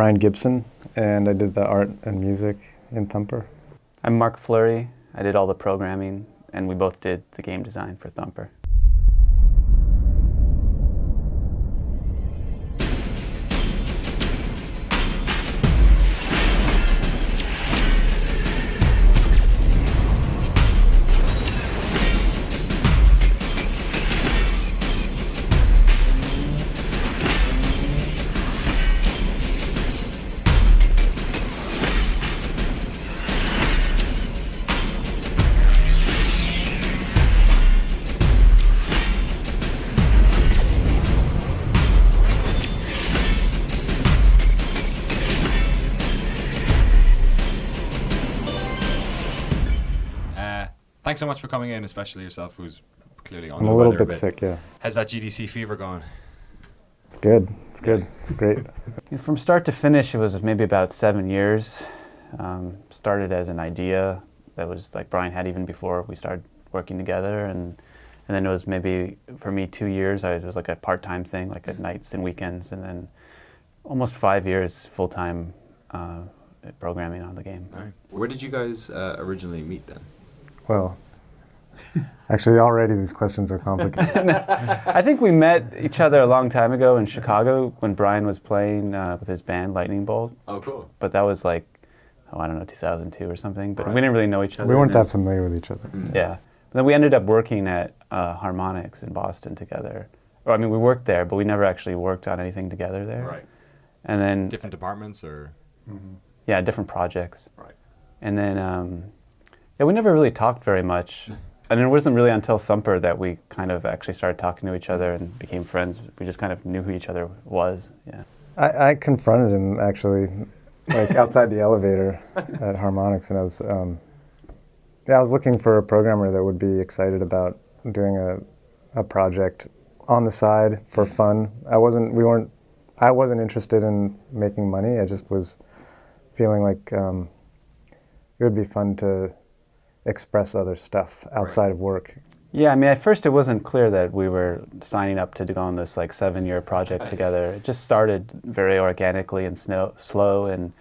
Brian Gibson, and I did the art and music in Thumper. I'm Marc Flury. I did all the programming, and we both did the game design for Thumper. Thanks so much for coming in, especially yourself, who's clearly on I'm the a little weather bit sick, yeah. How's that GDC fever going? Good. It's good. It's great. From start to finish, it was maybe about 7 years. Started as an idea that was like Brian had even before we started working together, and then it was maybe for me 2 years. It was like a part-time thing, like at nights and weekends, and then almost 5 years full-time programming on the game. All right. Where did you guys originally meet then? Well, actually already these questions are complicated. I think we met each other a long time ago in Chicago when Brian was playing with his band Lightning Bolt. Oh, cool. But that was like, I don't know, 2002 or something. But Right. we didn't really know each other. We weren't that familiar with each other. Yeah. But then we ended up working at Harmonix in Boston together. Or, I mean, we worked there, but we never actually worked on anything together there. Right. And then... Different departments or? Yeah, different projects. Right. And then, yeah, we never really talked very much. And it wasn't really until Thumper that we kind of actually started talking to each other and became friends. We just kind of knew who each other was, yeah. I confronted him, actually, like outside the elevator at Harmonix, and I was looking for a programmer that would be excited about doing a project on the side for fun. I wasn't interested in making money. I just was feeling like it would be fun to express other stuff outside of work. Yeah, I mean, at first it wasn't clear that we were signing up to go on this like 7-year project together. It just started very organically and slow. And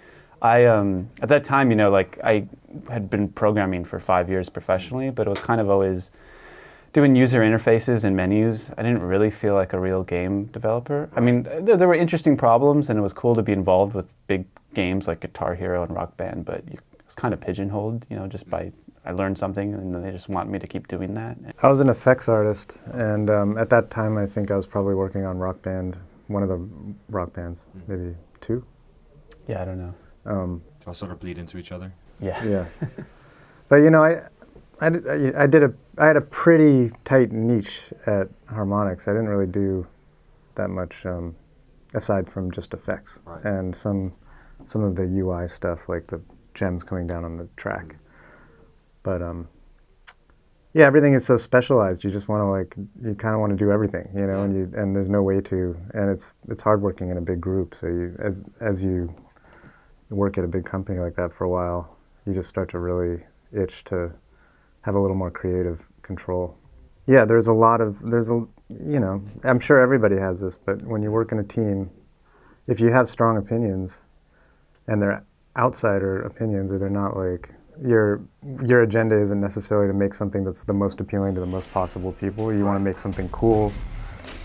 I, at that time, you know, like I had been programming for 5 years professionally, but it was kind of always doing user interfaces and menus. I didn't really feel like a real game developer. I mean, there were interesting problems, and it was cool to be involved with big games like Guitar Hero and Rock Band, but it was kind of pigeonholed, you know, just by I learned something, and then they just want me to keep doing that. I was an effects artist, and at that time, I think I was probably working on Rock Band, one of the Rock Bands, maybe 2. Yeah, I don't know. To all sort of bleed into each other? Yeah. Yeah. But you know, I had a pretty tight niche at Harmonix. I didn't really do that much aside from just effects and some of the UI stuff, like the gems coming down on the track. But yeah, everything is so specialized. You just want to you kind of want to do everything, you know, and there's no way to, and it's hard working in a big group. So as you work at a big company like that for a while, you just start to really itch to have a little more creative control. Yeah, you know, I'm sure everybody has this, but when you work in a team, if you have strong opinions and they're outsider opinions, or they're not like, your agenda isn't necessarily to make something that's the most appealing to the most possible people. You want to make something cool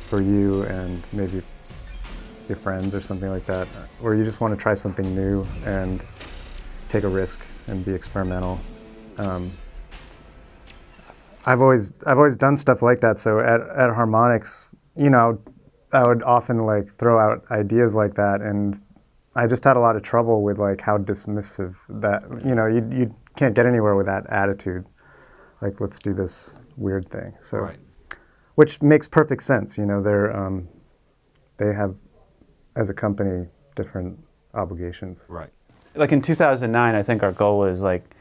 for you and maybe your friends or something like that, or you just want to try something new and take a risk and be experimental. I've always done stuff like that. So at Harmonix, you know, I would often like throw out ideas like that, and I just had a lot of trouble with like how dismissive that, you know, you can't get anywhere with that attitude. Like, let's do this weird thing. So, which makes perfect sense. You know, they have, as a company, different obligations. Right. Like in 2009, I think our goal was like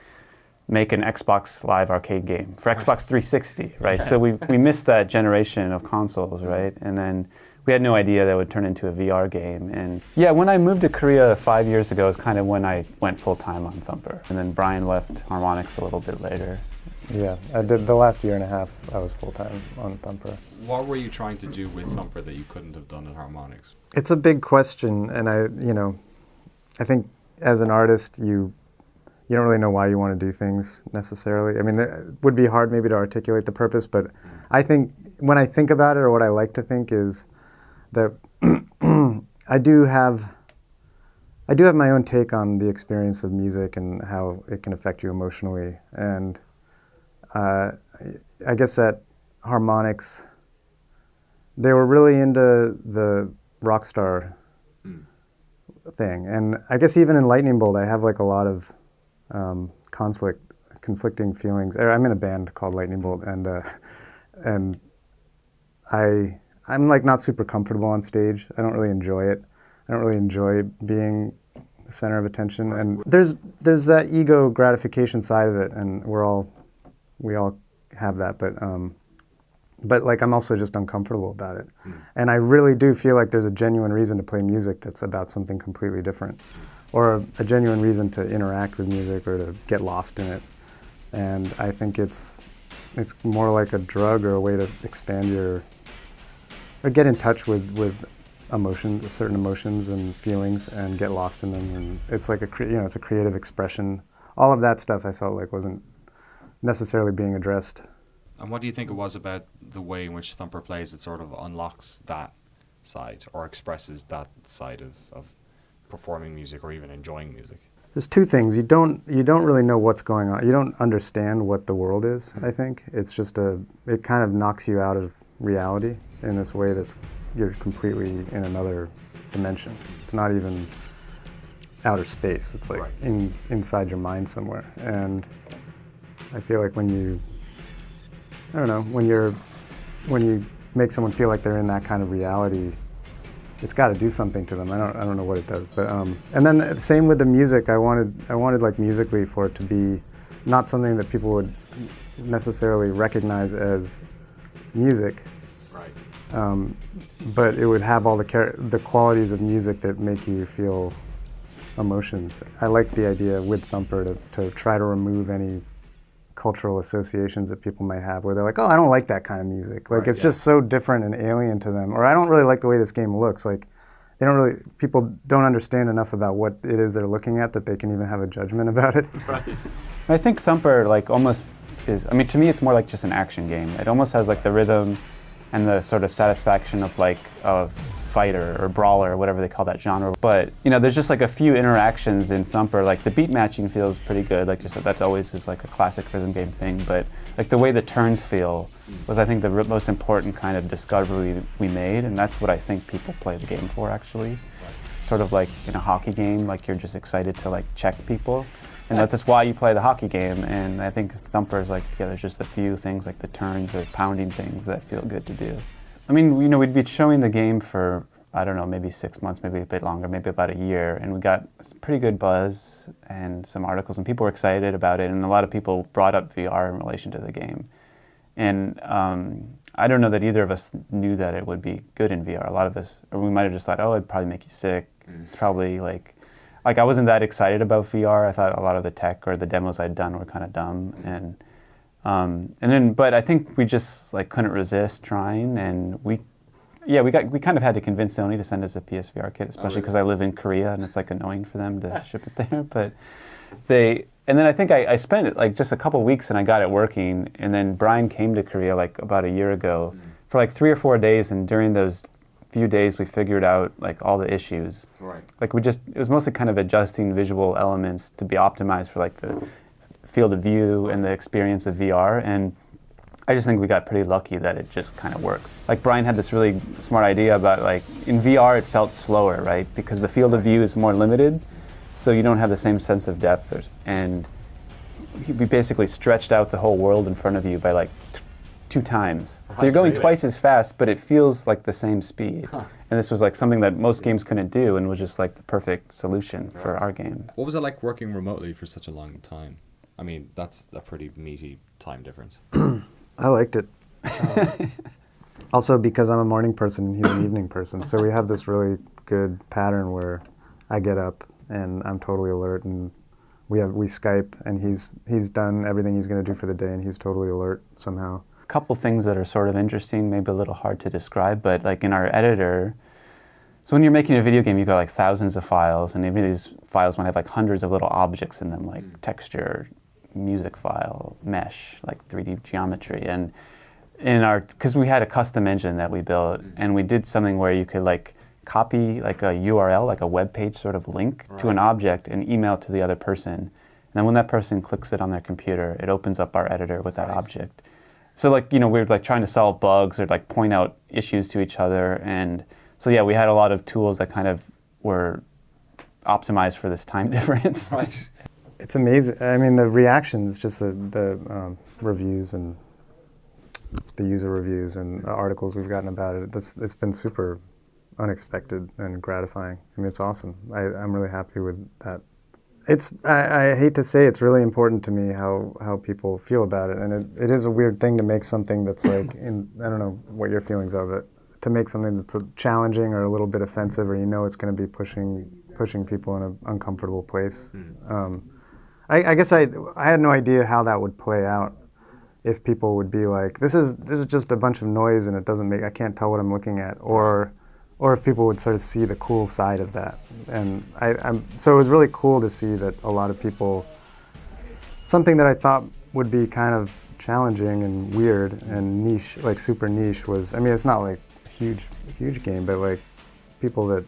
make an Xbox Live arcade game for Xbox 360, right? Yeah. So we missed that generation of consoles, right? And then we had no idea that would turn into a VR game. And yeah, when I moved to Korea 5 years ago is kind of when I went full-time on Thumper. And then Brian left Harmonix a little bit later. Yeah, I did the last year and a half, I was full-time on Thumper. What were you trying to do with Thumper that you couldn't have done at Harmonix? It's a big question, and I think as an artist, you don't really know why you want to do things necessarily. I mean, it would be hard maybe to articulate the purpose, but I think when I think about it, or what I like to think is that I do have my own take on the experience of music and how it can affect you emotionally. And I guess that Harmonix, they were really into the rock star thing. And I guess even in Lightning Bolt, I have like a lot of conflicting feelings. I'm in a band called Lightning Bolt, and I'm like not super comfortable on stage. I don't really enjoy it. I don't really enjoy being the center of attention. And there's that ego gratification side of it, and we all have that. But like I'm also just uncomfortable about it. And I really do feel like there's a genuine reason to play music that's about something completely different, or a genuine reason to interact with music or to get lost in it. And I think it's more like a drug or a way to expand or get in touch with emotions, certain emotions and feelings, and get lost in them. And it's like it's a creative expression. All of that stuff I felt like wasn't necessarily being addressed. And what do you think it was about the way in which Thumper plays that sort of unlocks that side or expresses that side of performing music or even enjoying music? There's two things. You don't really know what's going on. You don't understand what the world is, I think. It's just it kind of knocks you out of reality in this way you're completely in another dimension. It's not even outer space. It's like inside your mind somewhere. And I feel like when you make someone feel like they're in that kind of reality, it's got to do something to them. I don't know what it does, but and then same with the music. I wanted like musically for it to be not something that people would necessarily recognize as music, right? But it would have all the qualities of music that make you feel emotions. I like the idea with Thumper to try to remove any cultural associations that people might have where they're like, oh, I don't like that kind of music. Like, it's just so different and alien to them. Or I don't really like the way this game looks. Like, people don't understand enough about what it is they're looking at that they can even have a judgment about it. Right. I think Thumper like almost is, I mean, to me it's more like just an action game. It almost has like the rhythm and the sort of satisfaction of like a fighter or brawler or whatever they call that genre. But there's just like a few interactions in Thumper. Like the beat matching feels pretty good. Like you said, that always is like a classic rhythm game thing. But like the way the turns feel was, I think, the most important kind of discovery we made, and that's what I think people play the game for. Actually, sort of like in a hockey game, like you're just excited to like check people, and that's why you play the hockey game. And I think Thumper is like, there's just a few things like the turns or pounding things that feel good to do. I mean, we'd be showing the game for, I don't know, maybe 6 months, maybe a bit longer, maybe about a year, and we got pretty good buzz and some articles, and people were excited about it, and a lot of people brought up VR in relation to the game. And I don't know that either of us knew that it would be good in VR. A lot of us, or we might have just thought, oh, it'd probably make you sick. It's probably like I wasn't that excited about VR. I thought a lot of the tech or the demos I'd done were kind of dumb, but I think we just like couldn't resist trying, and we kind of had to convince Sony to send us a PSVR kit, especially because I live in Korea and it's like annoying for them to ship it there. But and then I think I spent it like just a couple weeks and I got it working, and then Brian came to Korea like about a year ago for like 3 or 4 days, and during those few days we figured out like all the issues. Right. Like it was mostly kind of adjusting visual elements to be optimized for like the field of view and the experience of VR, and I just think we got pretty lucky that it just kind of works. Like Brian had this really smart idea about like in VR it felt slower, right? Because the field of view is more limited, so you don't have the same sense of depth. And we basically stretched out the whole world in front of you by like 2 times. So you're going twice as fast, but it feels like the same speed. And this was like something that most games couldn't do, and was just like the perfect solution for our game. What was it like working remotely for such a long time? I mean, that's a pretty meaty time difference. I liked it. Also because I'm a morning person and he's an evening person, so we have this really good pattern where I get up and I'm totally alert, and we Skype, and he's done everything he's going to do for the day, and he's totally alert somehow. A couple things that are sort of interesting, maybe a little hard to describe, but like in our editor, So when you're making a video game, you've got like thousands of files, and even these files might have like hundreds of little objects in them, like texture, music file, mesh, like 3D geometry. And because we had a custom engine that we built, and we did something where you could like copy like a URL, like a web page sort of link to an object and email it to the other person. And then when that person clicks it on their computer, it opens up our editor with that object. So like, we were like trying to solve bugs or like point out issues to each other. And so yeah, we had a lot of tools that kind of were optimized for this time difference. Right. It's amazing. I mean, the reactions, just the reviews and the user reviews and the articles we've gotten about it, it's been super unexpected and gratifying. I mean, it's awesome. I'm really happy with that. I hate to say it's really important to me how people feel about it, and it is a weird thing to make something that's like, I don't know what your feelings are, but to make something that's challenging or a little bit offensive, or it's going to be pushing people in an uncomfortable place. I guess I had no idea how that would play out. If people would be like, this is just a bunch of noise and I can't tell what I'm looking at, or if people would sort of see the cool side of that. And so it was really cool to see that a lot of people, something that I thought would be kind of challenging and weird and niche, like super niche, was, I mean, it's not like a huge game, but like people that,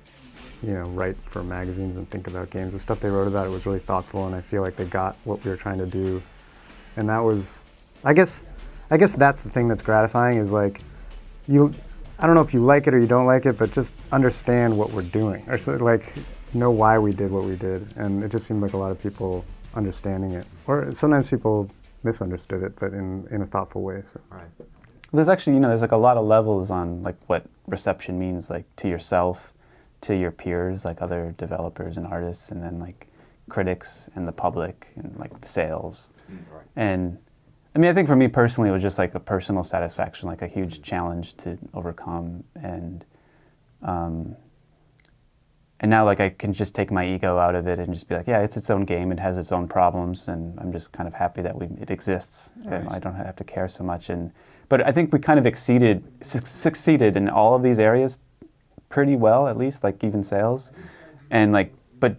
write for magazines and think about games, the stuff they wrote about it was really thoughtful, and I feel like they got what we were trying to do. And that was, I guess that's the thing that's gratifying, is like, I don't know if you like it or you don't like it, but just understand what we're doing, or so, like, know why we did what we did. And it just seemed like a lot of people understanding it, or sometimes people misunderstood it, but in a thoughtful way. So. Right. There's actually, there's like a lot of levels on like what reception means, like to yourself, to your peers, like other developers and artists, and then like critics and the public and like the sales. Right. And I mean, I think for me personally, it was just like a personal satisfaction, like a huge challenge to overcome. And now like I can just take my ego out of it and just be like, yeah, it's its own game. It has its own problems, and I'm just kind of happy that it exists. Right. And I don't have to care so much. But I think we kind of succeeded in all of these areas pretty well, at least, like even sales. And like, but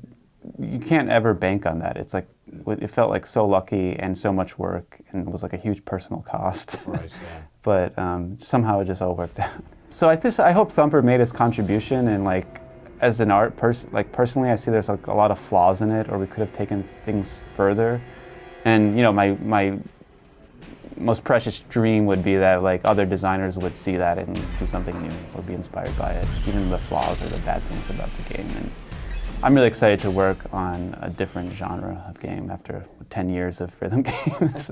you can't ever bank on that. It's like, it felt like so lucky and so much work, and it was like a huge personal cost. Right, yeah. But somehow it just all worked out. So I hope Thumper made his contribution, and like as an art person, like personally, I see there's like a lot of flaws in it, or we could have taken things further. And my most precious dream would be that like other designers would see that and do something new or be inspired by it, even the flaws or the bad things about the game. And I'm really excited to work on a different genre of game after 10 years of rhythm games.